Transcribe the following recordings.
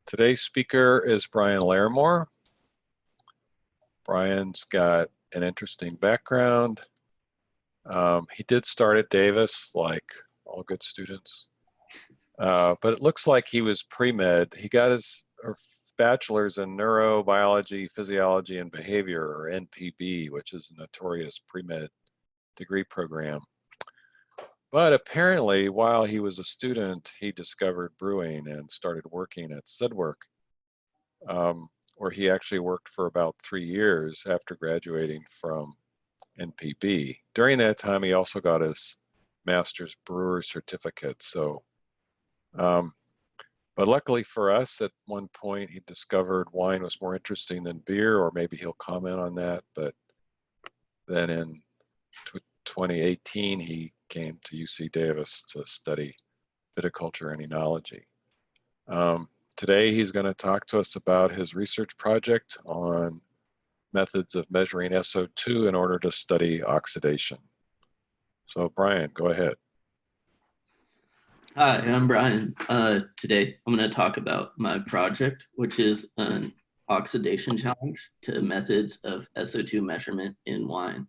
Today's speaker is Bryan Lairmore. Bryan's got an interesting background. He did start at Davis, like all good students. But it looks like he was pre-med. He got his bachelor's in neurobiology, physiology, and behavior, or NPB, which is a notorious pre-med degree program. But apparently, while he was a student, he discovered brewing and started working at Sidwork, where he actually worked for about 3 years after graduating from NPB. During that time, he also got his master's brewer certificate. But luckily for us, at one point, he discovered wine was more interesting than beer, or maybe he'll comment on that. But then in 2018, he came to UC Davis to study viticulture and enology. Today, he's going to talk to us about his research project on methods of measuring SO2 in order to study oxidation. So Bryan, go ahead. Hi, I'm Bryan. Today, I'm going to talk about my project, which is an oxidation challenge to methods of SO2 measurement in wine.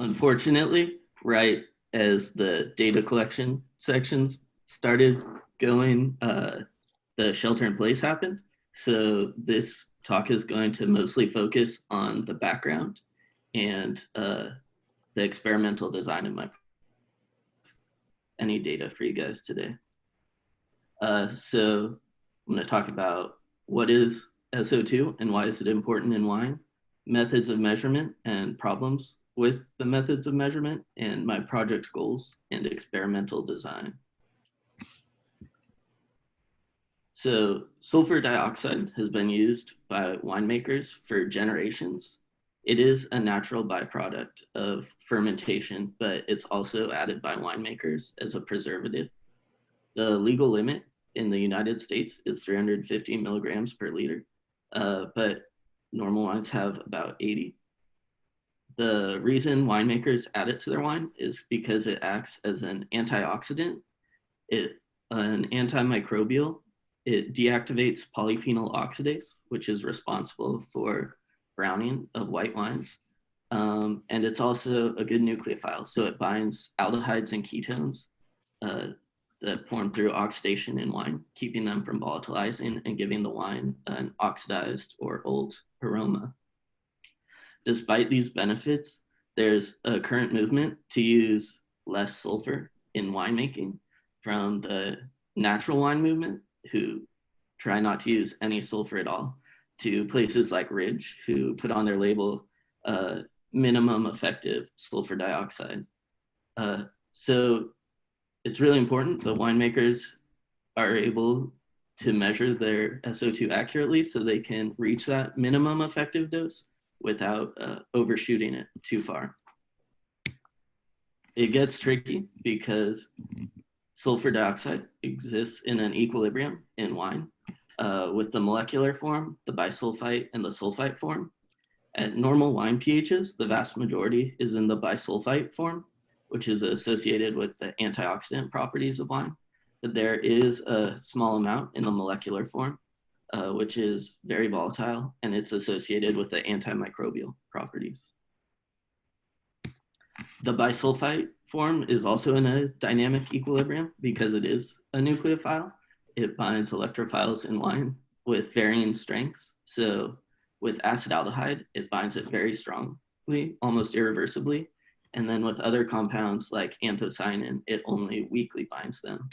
Unfortunately, right as the data collection sections started going, the shelter in place happened. So this talk is going to mostly focus on the background and the experimental design of any data for you guys today. So I'm going to talk about what is SO2 and why is it important in wine, methods of measurement and problems with the methods of measurement, and my project goals and experimental design. So sulfur dioxide has been used by winemakers for generations. It is a natural byproduct of fermentation, but it's also added by winemakers as a preservative. The legal limit in the United States is 350 milligrams per liter, but normal wines have about 80. The reason winemakers add it to their wine is because it acts as an antioxidant, an antimicrobial. It deactivates polyphenol oxidase, which is responsible for browning of white wines. And it's also a good nucleophile. So it binds aldehydes and ketones that form through oxidation in wine, keeping them from volatilizing and giving the wine an oxidized or old aroma. Despite these benefits, there's a current movement to use less sulfur in winemaking from the natural wine movement, who try not to use any sulfur at all, to places like Ridge, who put on their label minimum effective sulfur dioxide. So it's really important that winemakers are able to measure their SO2 accurately so they can reach that minimum effective dose without overshooting it too far. It gets tricky because sulfur dioxide exists in an equilibrium in wine with the molecular form, the bisulfite, and the sulfite form. At normal wine pHs, the vast majority is in the bisulfite form, which is associated with the antioxidant properties of wine. But there is a small amount in the molecular form, which is very volatile, and it's associated with the antimicrobial properties. The bisulfite form is also in a dynamic equilibrium because it is a nucleophile. It binds electrophiles in wine with varying strengths. So with acetaldehyde, it binds it very strongly, almost irreversibly. And then with other compounds like anthocyanin, it only weakly binds them.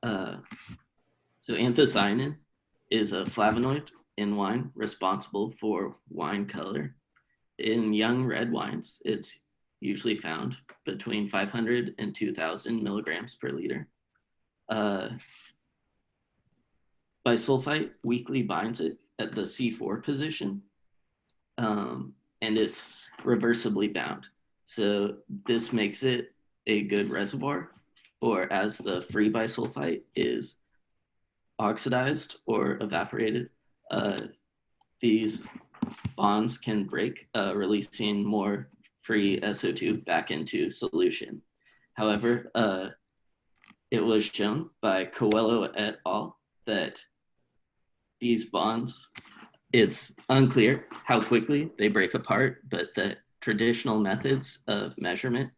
So anthocyanin is a flavonoid in wine responsible for wine color. In young red wines, it's usually found between 500 and 2,000 milligrams per liter. Bisulfite weakly binds it at the C4 position, and it's reversibly bound. So this makes it a good reservoir for as the free bisulfite is oxidized or evaporated, these bonds can break, releasing more free SO2 back into solution. However, it was shown by Coelho et al. That these bonds, it's unclear how quickly they break apart, but that traditional methods of measurement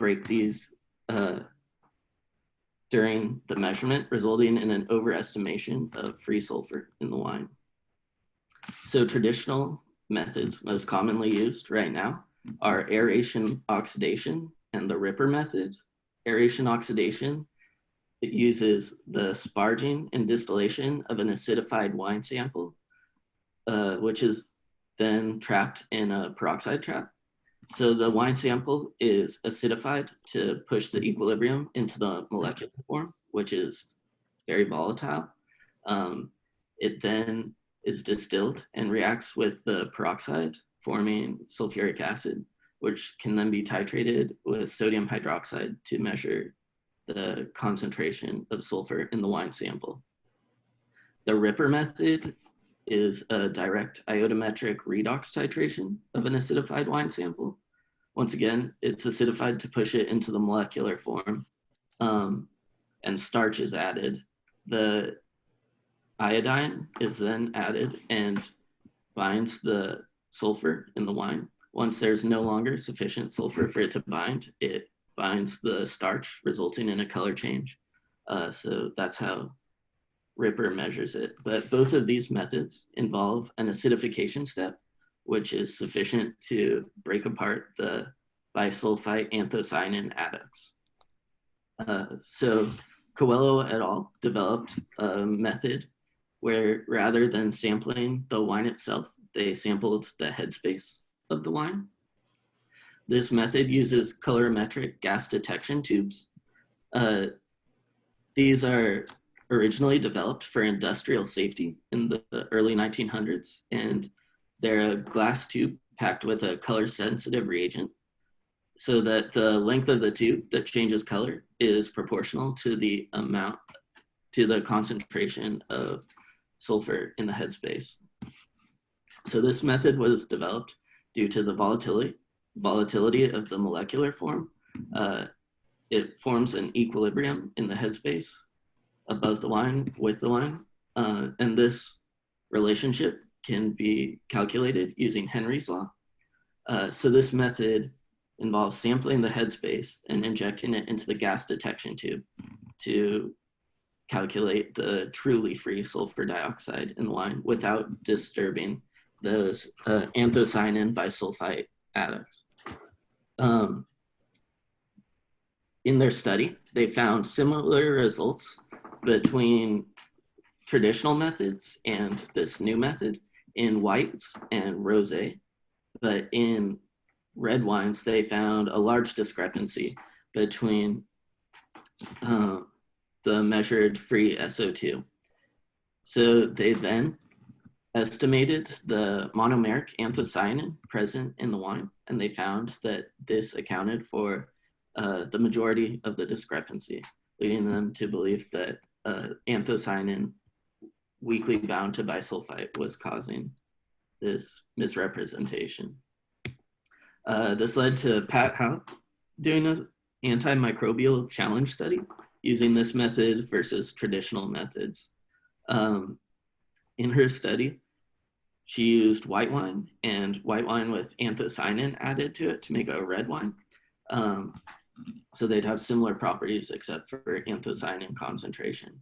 break these during the measurement, resulting in an overestimation of free sulfur in the wine. So traditional methods most commonly used right now are aeration oxidation and the Ripper method. Aeration oxidation, it uses the sparging and distillation of an acidified wine sample, which is then trapped in a peroxide trap. So the wine sample is acidified to push the equilibrium into the molecular form, which is very volatile. It then is distilled and reacts with the peroxide, forming sulfuric acid, which can then be titrated with sodium hydroxide to measure the concentration of sulfur in the wine sample. The Ripper method is a direct iodometric redox titration of an acidified wine sample. Once again, it's acidified to push it into the molecular form, and starch is added. The iodine is then added and binds the sulfur in the wine. Once there's no longer sufficient sulfur for it to bind, it binds the starch, resulting in a color change. So that's how Ripper measures it. But both of these methods involve an acidification step, which is sufficient to break apart the bisulfite anthocyanin adducts. So Coelho et al. Developed a method where rather than sampling the wine itself, they sampled the headspace of the wine. This method uses colorimetric gas detection tubes. These are originally developed for industrial safety in the early 1900s, and they're a glass tube packed with a color-sensitive reagent so that the length of the tube that changes color is proportional to the concentration of sulfur in the headspace. So this method was developed due to the volatility of the molecular form. It forms an equilibrium in the headspace above the wine, with the wine, and this relationship can be calculated using Henry's law. So this method involves sampling the headspace and injecting it into the gas detection tube to calculate the truly free sulfur dioxide in the wine without disturbing those anthocyanin bisulfite adducts. In their study, they found similar results between traditional methods and this new method in whites and rosé, but in red wines, they found a large discrepancy between the measured free SO2. So they then estimated the monomeric anthocyanin present in the wine, and they found that this accounted for the majority of the discrepancy, leading them to believe that anthocyanin weakly bound to bisulfite was causing this misrepresentation. This led to Pat Howe doing an antimicrobial challenge study using this method versus traditional methods. In her study, she used white wine and white wine with anthocyanin added to it to make a red wine. So they'd have similar properties except for anthocyanin concentration.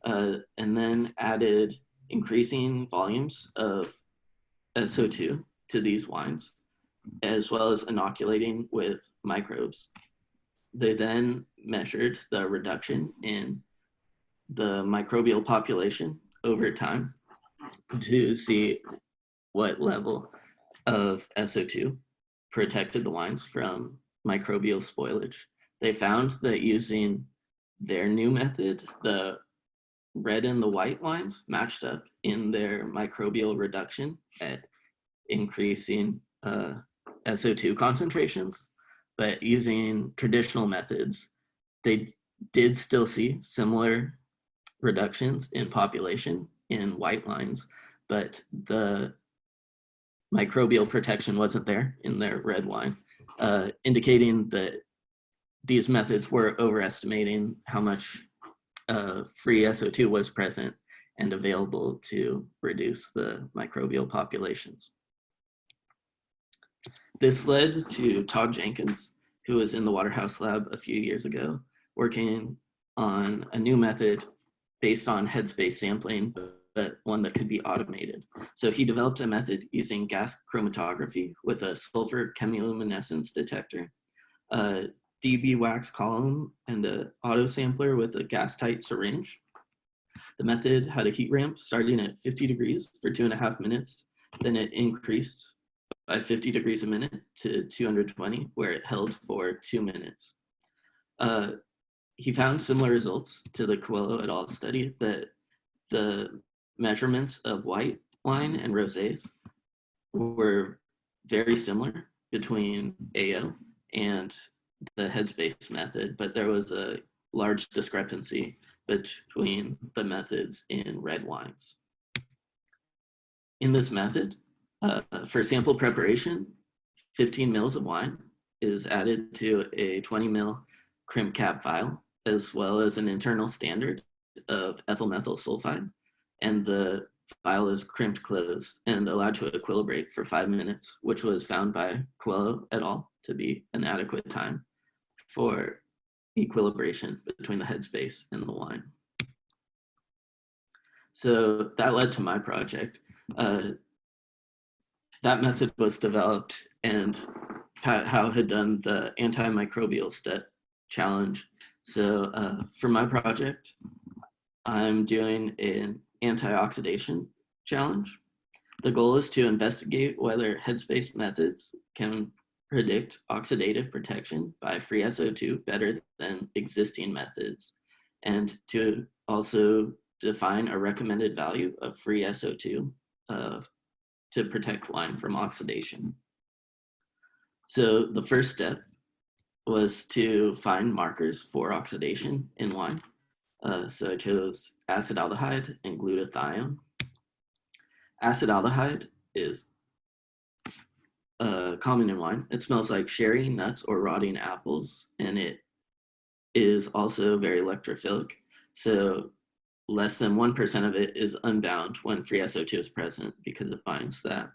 And then added increasing volumes of SO2 to these wines, as well as inoculating with microbes. They then measured the reduction in the microbial population over time to see what level of SO2 protected the wines from microbial spoilage. They found that using their new method, the red and the white wines matched up in their microbial reduction at increasing SO2 concentrations, but using traditional methods, they did still see similar reductions in population in white wines, but the microbial protection wasn't there in their red wine, indicating that these methods were overestimating how much free SO2 was present and available to reduce the microbial populations. This led to Todd Jenkins, who was in the Waterhouse lab a few years ago, working on a new method based on headspace sampling, but one that could be automated. So he developed a method using gas chromatography with a sulfur chemiluminescence detector, a DB wax column, and an auto sampler with a gas tight syringe. The method had a heat ramp starting at 50 degrees for 2.5 minutes. Then it increased by 50 degrees a minute to 220, where it held for 2 minutes. He found similar results to the Coelho et al. Study, that the measurements of white wine and rosés were very similar between AO and the headspace method, but there was a large discrepancy between the methods in red wines. In this method, for sample preparation, 15 mils of wine is added to a 20 mil crimp cap vial, as well as an internal standard of ethyl methyl sulfide, and the vial is crimped closed and allowed to equilibrate for 5 minutes, which was found by Coelho et al. To be an adequate time for equilibration between the headspace and the wine. So that led to my project. That method was developed, and Pat Howe had done the antimicrobial step challenge. So for my project, I'm doing an antioxidation challenge. The goal is to investigate whether headspace methods can predict oxidative protection by free SO2 better than existing methods, and to also define a recommended value of free SO2 to protect wine from oxidation. So the first step was to find markers for oxidation in wine. So I chose acetaldehyde and glutathione. Acetaldehyde is common in wine. It smells like sherry, nuts, or rotting apples, and it is also very electrophilic. So less than 1% of it is unbound when free SO2 is present because it binds that.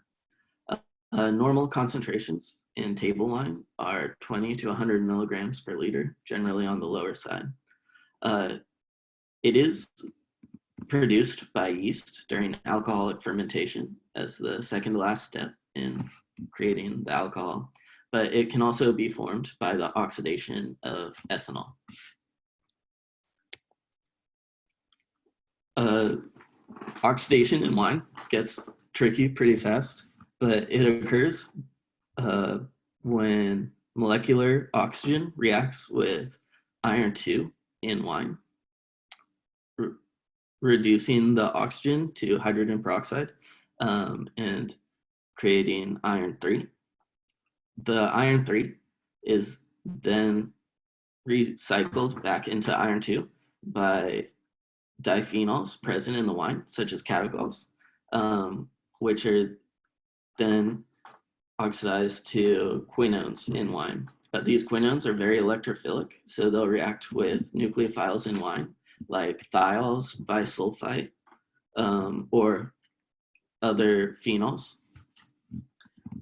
Normal concentrations in table wine are 20 to 100 milligrams per liter, generally on the lower side. It is produced by yeast during alcoholic fermentation as the second to last step in creating the alcohol, but it can also be formed by the oxidation of ethanol. Oxidation in wine gets tricky pretty fast, but it occurs when molecular oxygen reacts with iron 2 in wine, reducing the oxygen to hydrogen peroxide and creating iron 3. The iron 3 is then recycled back into iron 2 by diphenols present in the wine, such as catechol, which are then oxidized to quinones in wine. But these quinones are very electrophilic, so they'll react with nucleophiles in wine, like thiols, bisulfite, or other phenols.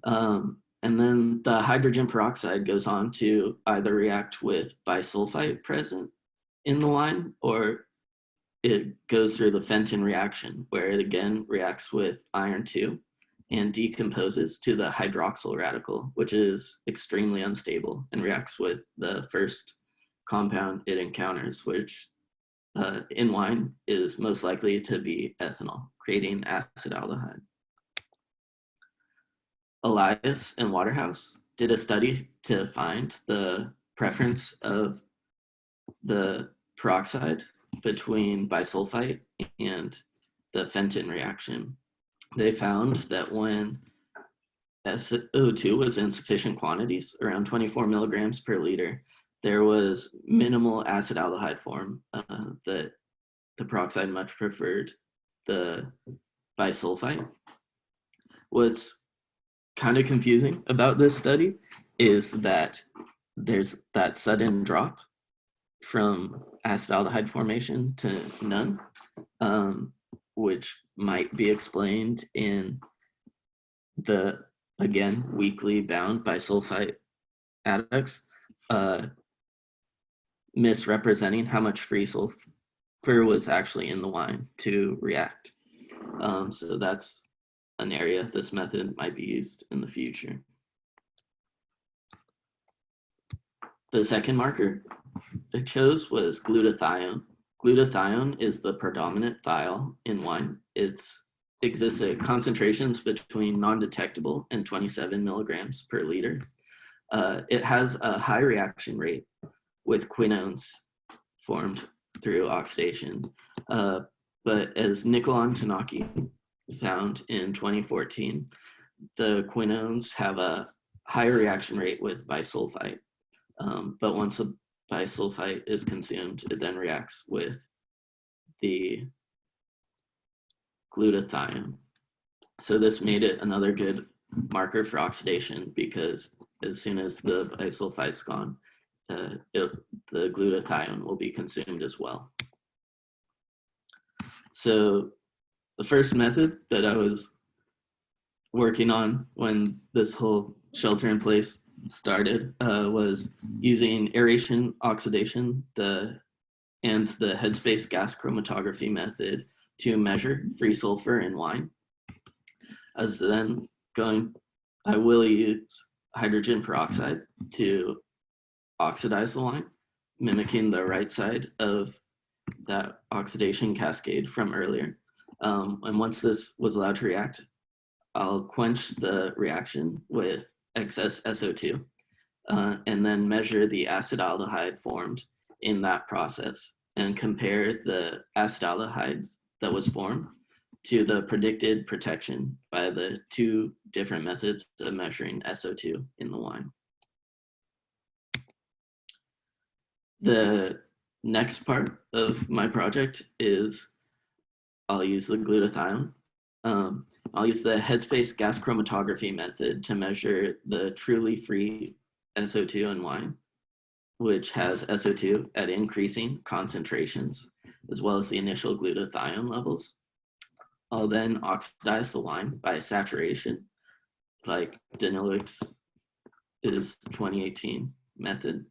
And then the hydrogen peroxide goes on to either react with bisulfite present in the wine, or it goes through the Fenton reaction, where it again reacts with iron 2 and decomposes to the hydroxyl radical, which is extremely unstable and reacts with the first compound it encounters, which in wine is most likely to be ethanol, creating acetaldehyde. Elias and Waterhouse did a study to find the preference of the peroxide between bisulfite and the Fenton reaction. They found that when SO2 was in sufficient quantities, around 24 milligrams per liter, there was minimal acetaldehyde form that the peroxide much preferred the bisulfite. What's kind of confusing about this study is that there's that sudden drop from acetaldehyde formation to none, which might be explained in the, again, weakly bound bisulfite adducts, misrepresenting how much free sulfur was actually in the wine to react. So that's an area this method might be used in the future. The second marker I chose was glutathione. Glutathione is the predominant thiol in wine. It exists at concentrations between non-detectable and 27 milligrams per liter. It has a high reaction rate with quinones formed through oxidation. But as Nicolan Tanaki found in 2014, the quinones have a higher reaction rate with bisulfite. But once a bisulfite is consumed, it then reacts with the glutathione. So this made it another good marker for oxidation, because as soon as the bisulfite's gone, the glutathione will be consumed as well. So the first method that I was working on when this whole shelter in place started was using aeration, oxidation, and the headspace gas chromatography method to measure free sulfur in wine. As then I will use hydrogen peroxide to oxidize the wine, mimicking the right side of that oxidation cascade from earlier. And once this was allowed to react, I'll quench the reaction with excess SO2 and then measure the acetaldehyde formed in that process and compare the acetaldehyde that was formed to the predicted protection by the two different methods of measuring SO2 in the wine. The next part of my project is I'll use the glutathione. I'll use the headspace gas chromatography method to measure the truly free SO2 in wine, which has SO2 at increasing concentrations, as well as the initial glutathione levels. I'll then oxidize the wine by saturation, like Danilowicz is 2018 method,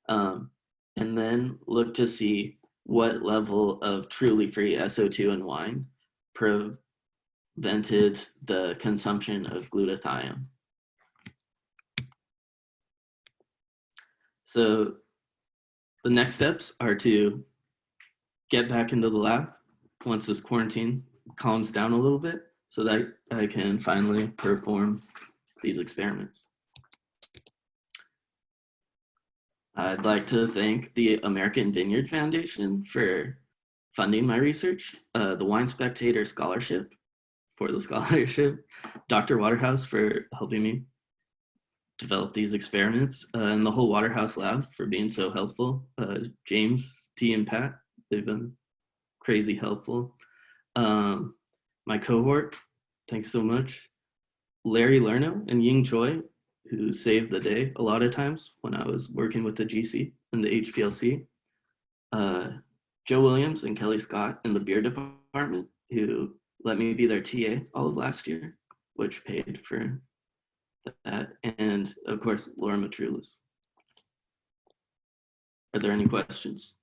and then look to see what level of truly free SO2 in wine prevented the consumption of glutathione. So the next steps are to get back into the lab once this quarantine calms down a little bit so that I can finally perform these experiments. I'd like to thank the American Vineyard Foundation for funding my research, the Wine Spectator Scholarship for the scholarship, Dr. Waterhouse for helping me develop these experiments, and the whole Waterhouse lab for being so helpful. James, T, and Pat, they've been crazy helpful. My cohort, thanks so much. Larry Lerno and Ying Choi, who saved the day a lot of times when I was working with the GC and the HPLC. Joe Williams and Kelly Scott in the beer department, who let me be their TA all of last year, which paid for that. And of course, Laura Matrulis. Are there any questions?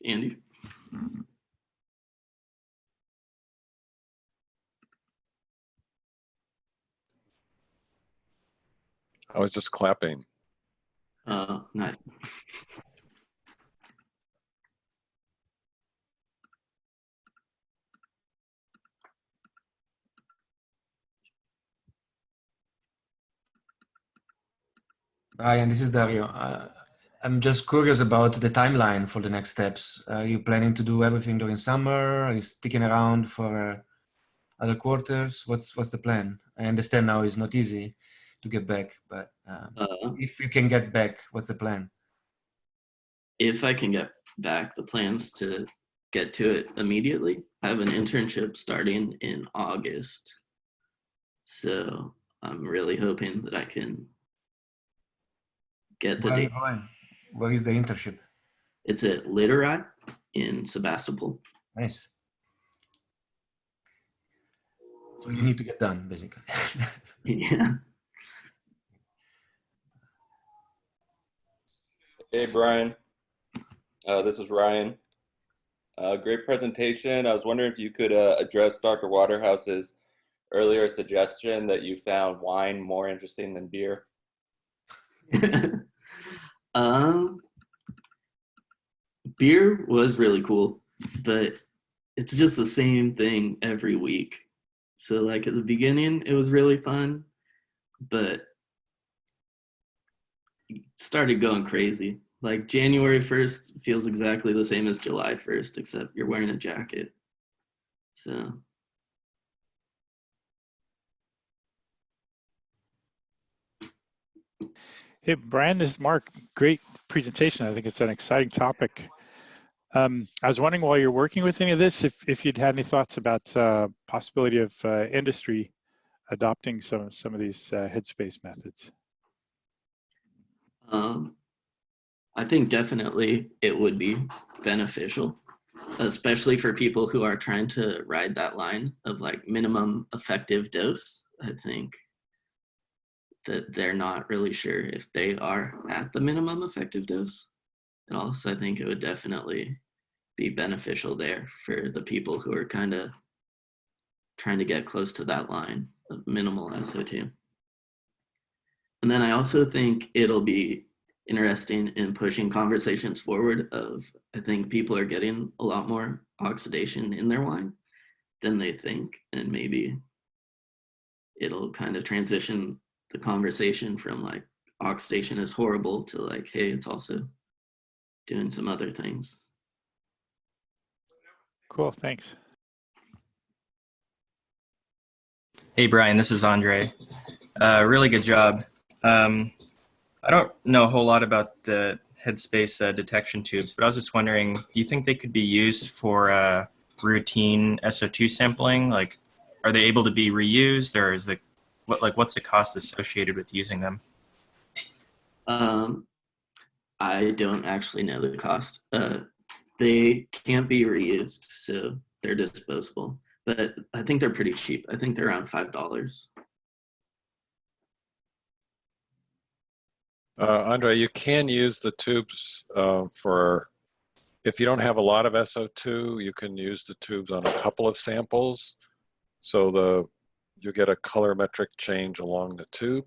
Andy? I was just clapping. Nice. Brian, this is Dario. I'm just curious about the timeline for the next steps. Are you planning to do everything during summer? Are you sticking around for other quarters? What's the plan? I understand now it's not easy to get back, but if you can get back, what's the plan? if I can get back, the plans to get to it immediately. I have an internship starting in August. So I'm really hoping that I can get the Where are you date. going? Where is the internship? It's at Literati in Sebastopol. Nice. So you need to get done, basically. Yeah. Hey, Brian. This is Ryan. Great presentation. I was wondering if you could address Dr. Waterhouse's earlier suggestion that you found wine more interesting than beer. Beer was really cool, but it's just the same thing every week. So like at the beginning, it was really fun, but it started going crazy. Like January 1st feels exactly the same as July 1st, except you're wearing a jacket. So. Hey, Brian, this is Mark. Great presentation. I think it's an exciting topic. I was wondering, while you're working with any of this, if you'd had any thoughts about possibility of industry adopting some of these headspace methods. I think definitely it would be beneficial, especially for people who are trying to ride that line of like minimum effective dose. I think that they're not really sure if they are at the minimum effective dose. And also I think it would definitely be beneficial there for the people who are kind of trying to get close to that line of minimal SO2. And then I also think it'll be interesting in pushing conversations forward of, I think people are getting a lot more oxidation in their wine than they think. And maybe it'll kind of transition the conversation from like oxidation is horrible to like, hey, it's also doing some other things. Cool, thanks. Hey, Brian, this is Andre. Really good job. I don't know a whole lot about the headspace detection tubes, but I was just wondering, do you think they could be used for routine SO2 sampling? Like, are they able to be reused, or is what's the cost associated with using them? I don't actually know the cost. They can't be reused, so they're disposable. But I think they're pretty cheap. I think they're around $5. Andre, you can use the tubes for, if you don't have a lot of SO2, you can use the tubes on a couple of samples. So you get a colorimetric change along the tube,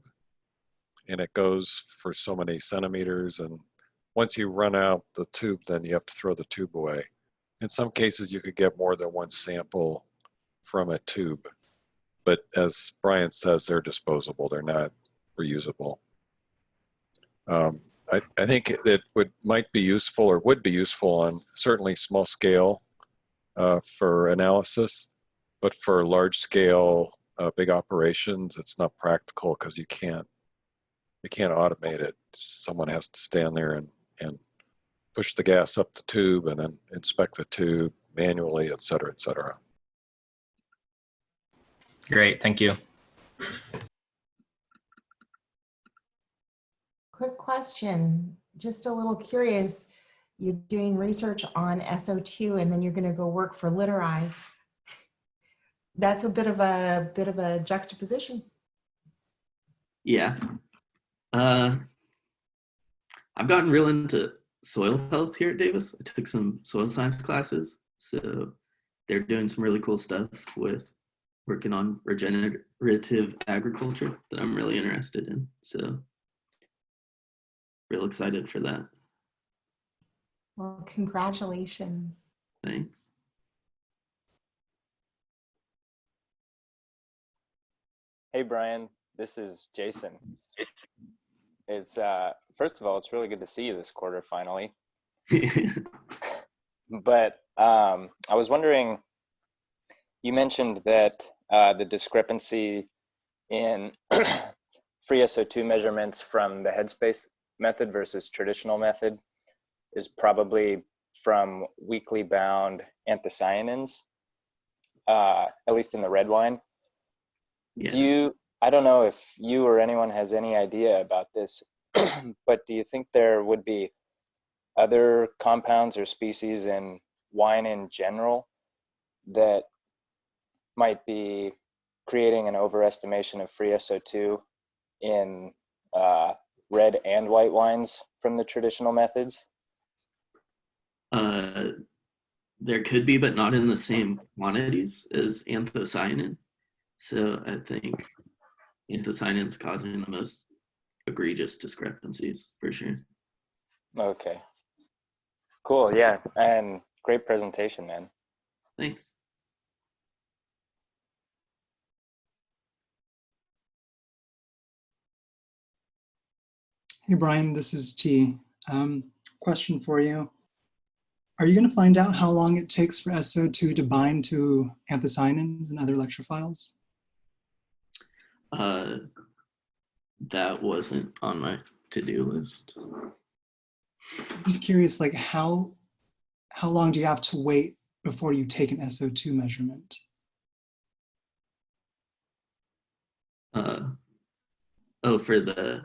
and it goes for so many centimeters. And once you run out the tube, then you have to throw the tube away. In some cases, you could get more than one sample from a tube. But as Brian says, they're disposable. They're not reusable. I think that might be useful, or would be useful on certainly small scale for analysis, but for large scale, big operations, it's not practical because you can't automate it. Someone has to stand there and push the gas up the tube and then inspect the tube manually, et cetera, et cetera. Great, thank you. Quick question, just a little curious. You're doing research on SO2 and then you're going to go work for Literati. That's a bit of a juxtaposition. Yeah. I've gotten real into soil health here at Davis. I took some soil science classes. So they're doing some really cool stuff with working on regenerative agriculture that I'm really interested in. So real excited for that. Well, congratulations. Thanks. Hey, Brian, this is Jason. First of all, it's really good to see you this quarter finally. But I was wondering, you mentioned that the discrepancy in free SO2 measurements from the headspace method versus traditional method is probably from weakly bound anthocyanins, at least in the red wine. Yeah. I don't know if you or anyone has any idea about this, but do you think there would be other compounds or species in wine in general that might be creating an overestimation of free SO2 in red and white wines from the traditional methods? There could be, but not in the same quantities as anthocyanin. So I think anthocyanin is causing the most egregious discrepancies for sure. Okay. Cool, yeah, and great presentation, man. Thanks. Hey, Brian, this is T. Question for you. Are you going to find out how long it takes for SO2 to bind to anthocyanins and other electrophiles? That wasn't on my to-do list. I'm just curious, like how long do you have to wait before you take an SO2 measurement? Oh, for the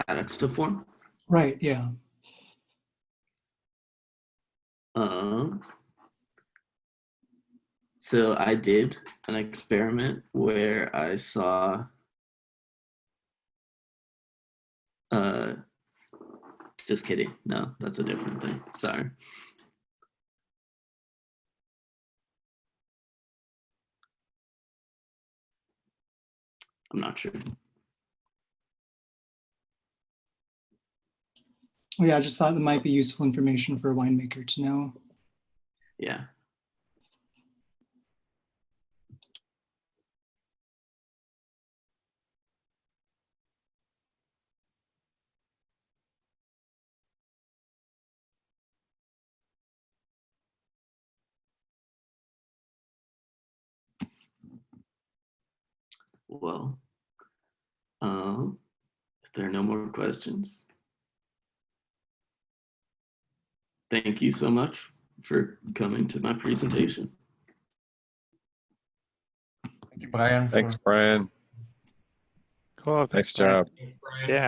adducts to form? Right, yeah. So I did an experiment where I saw just kidding. No, that's a different thing. Sorry. I'm not sure. Well, yeah, I just thought that might be useful information for a winemaker to know. Yeah. Well, if there are no more questions, thank you so much for coming to my presentation. Thank you, Brian. Thanks, Brian. Cool. Nice Brian. job. Yeah.